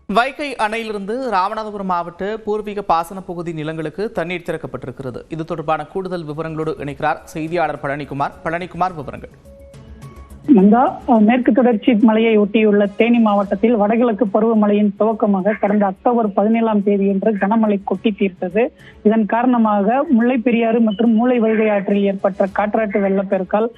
வைகை அணையிலிருந்து ராமநாதபுரம் மாவட்ட பூர்வீக பாசன பகுதி நிலங்களுக்கு தண்ணீர் திறக்கப்பட்டிருக்கிறது. இது தொடர்பான கூடுதல் விவரங்களோடு இணைக்கிறார் செய்தியாளர் பழனிக்குமார். விவரங்கள். மேற்கு தொடர்ச்சி மலையை ஒட்டியுள்ள தேனி மாவட்டத்தில் வடகிழக்கு பருவமழையின் துவக்கமாக கடந்த அக்டோபர் 17ஆம் தேதியன்று கனமழை கொட்டி தீர்த்தது. இதன் காரணமாக முல்லை பெரியாறு மற்றும் மூளை வைகை ஆற்றில் ஏற்பட்ட காற்றாற்று வெள்ளப்பெருக்கால்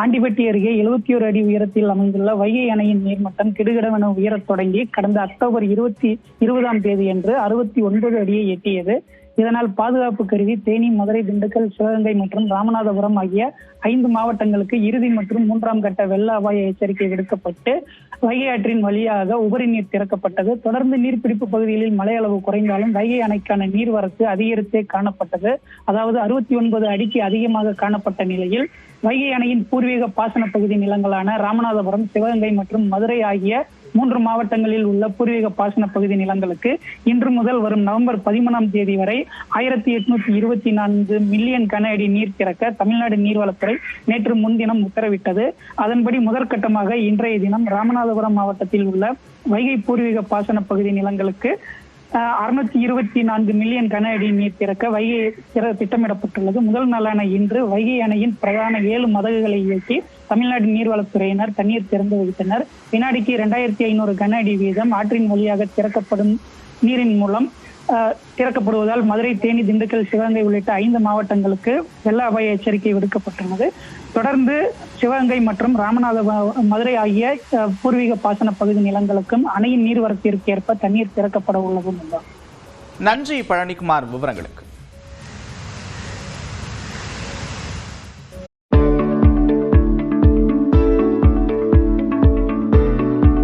ஆண்டிபட்டி அருகே 71 அடி உயரத்தில் அமைந்துள்ள வைகை அணையின் நீர்மட்டம் கிடுகிடவென உயரத் தொடங்கி கடந்த அக்டோபர் 20ஆம் தேதியன்று 69 அடியை எட்டியது. இதனால் பாதுகாப்பு கருதி தேனி, மதுரை, திண்டுக்கல், சிவகங்கை மற்றும் ராமநாதபுரம் ஆகிய 5 மாவட்டங்களுக்கு இறுதி மற்றும் 3ஆம் கட்ட வெள்ள அபாய எச்சரிக்கை விடுக்கப்பட்டு வைகை ஆற்றின் வழியாக உபரி நீர் திறக்கப்பட்டது. தொடர்ந்து நீர்பிடிப்பு பகுதிகளில் மழை அளவு குறைந்தாலும் வைகை அணைக்கான நீர்வரத்து அதிகரித்தே காணப்பட்டது. அதாவது 69 அடிக்கு அதிகமாக காணப்பட்ட நிலையில் வைகை அணையின் பூர்வீக பாசன பகுதி நிலங்களான ராமநாதபுரம், சிவகங்கை மற்றும் மதுரை ஆகிய 3 மாவட்டங்களில் உள்ள பூர்வீக பாசன பகுதி நிலங்களுக்கு இன்று முதல் வரும் நவம்பர் 13ஆம் தேதி வரை 1824 மில்லியன் கன அடி நீர் திறக்க தமிழ்நாடு நீர்வளத்துறை நேற்று முன்தினம் உத்தரவிட்டது. அதன்படி முதற்கட்டமாக இன்றைய தினம் ராமநாதபுரம் மாவட்டத்தில் உள்ள வைகை பூர்வீக பாசன பகுதி நிலங்களுக்கு 624 மில்லியன் கன அடி நீர் திறக்க வைகை திட்டமிடப்பட்டுள்ளது. முதல் நாளான இன்று வைகை அணையின் பிரதான 7 மதகுகளை இயக்கி தமிழ்நாடு நீர்வளத்துறையினர் தண்ணீர் திறந்து வைத்தனர். வினாடிக்கு 2500 கன அடி வீதம் ஆற்றின் வழியாக திறக்கப்படும் நீரின் மூலம் திறக்கப்படுவதால் மதுரை, தேனி, திண்டுக்கல், சிவகங்கை உள்ளிட்ட 5 மாவட்டங்களுக்கு வெள்ள அபாய எச்சரிக்கை விடுக்கப்பட்டுள்ளது. தொடர்ந்து சிவகங்கை மற்றும் ராமநாதபுரம், மதுரை ஆகிய பூர்வீக பாசன பகுதி நிலங்களுக்கும் அணையின் நீர்வரத்திற்கு ஏற்ப தண்ணீர் திறக்கப்பட உள்ளது. நன்றி பழனிக்குமார் விவரங்களுக்கு.